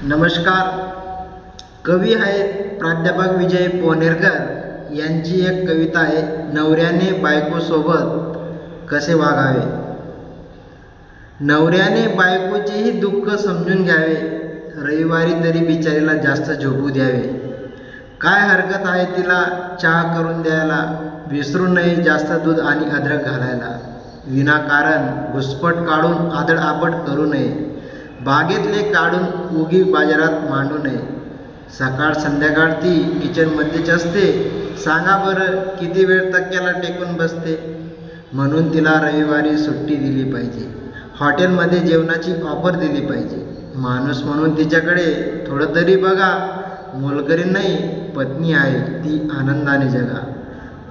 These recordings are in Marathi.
नमस्कार. कवी आहेत प्राध्यापक विजय पोनेरकर यांची एक कविता आहे, नवऱ्याने बायकोसोबत कसे वागावे. नवऱ्याने बायकोचेही दुःख समजून घ्यावे, रविवारी तरी बिचारीला जास्त झोपू द्यावे. काय हरकत आहे तिला चहा करून द्यायला, विसरू नये जास्त दूध आणि अद्रक घालायला. विनाकारण घुसपट काढून आदळआपट करू नये, बागेतले काढून उगी बाजारात मांडू नये. सकाळ संध्याकाळ ती किचनमध्येच असते, सांगा बरं किती वेळ तक्क्याला टेकून बसते. म्हणून तिला रविवारी सुट्टी दिली पाहिजे, हॉटेलमध्ये जेवणाची ऑफर दिली पाहिजे. माणूस म्हणून तिच्याकडे थोडं तरी बघा, मोलकरी नाही पत्नी आहे ती आनंदाने जगा.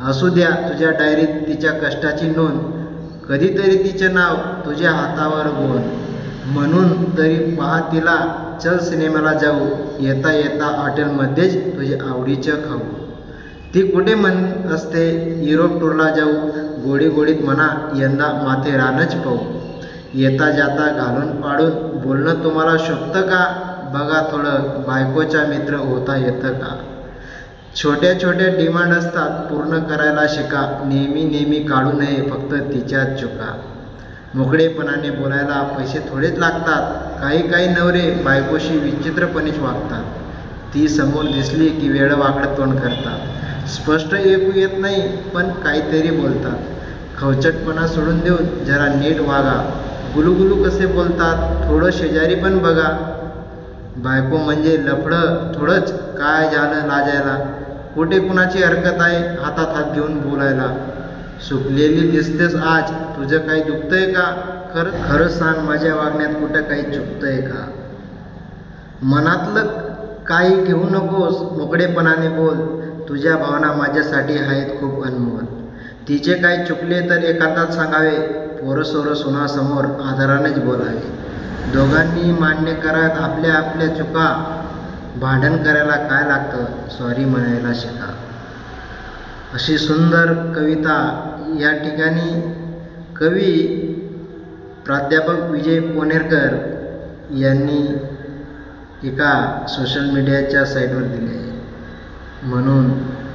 असू द्या तुझ्या डायरीत तिच्या कष्टाची नोंद, कधीतरी तिचे नाव तुझ्या हातावर गोंद. म्हणून तरी पहा तिला, चल सिनेमाला जाऊ, येता येता हॉटेलमध्येच तुझे आवडीचं खाऊ. ती कुठे म्हण असते युरोप टूरला जाऊ, गोडी गोडीत म्हणा यंदा माथेरानच पाहू. येता जाता घालून पाडून बोलणं तुम्हाला शोभतं का, बघा थोडं बायकोचा मित्र होता येतं का. छोट्या छोट्या डिमांड असतात पूर्ण करायला शिका, नेहमी नेहमी काढू नये फक्त तिच्याच चुका. मोकळेपणाने बोलायला पैसे थोडेच लागतात, काही नवरे बायकोशी विचित्रपणेच वागतात. ती समोर दिसली की वेडं वाकडं तोंड करतात, स्पष्ट ऐकू येत नाही पण काहीतरी बोलतात. खवचटपणा सोडून देऊन जरा नीट वागा, गुलुगुलू कसे बोलतात थोडं शेजारी पण बघा. बायको म्हणजे लफडं थोडंच, काय झालं लाजायला, कुठे कुणाची हरकत आहे हातात हात घेऊन बोलायला. सुकलेली दिसतेस आज, तुझं काही दुखतंय का, खरं सांग माझ्या वागण्यात कुठं काही चुकतंय का. मनातलं काही घेऊ नकोस, मोकळेपणाने बोल, तुझ्या भावना माझ्यासाठी आहेत खूप अनमोल. तिचे काही चुकले तर एकांतात सांगावे, पोरं सुनासमोर आदरानेच बोलावे. दोघांनी मान्य करत आपल्या आपल्या चुका, भांडण करायला काय लागतं सॉरी म्हणायला शिका. अशी सुंदर कविता या ठिकाणी कवी प्राध्यापक विजय पोनेरकर यांनी एका सोशल मीडियाच्या साईटवर दिली आहे. म्हणून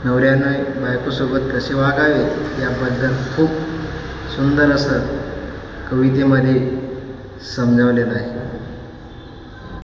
नवऱ्याने बायकोसोबत कसे वागावे याबद्दल खूप सुंदर असं कवितेमध्ये समजावलेलं आहे.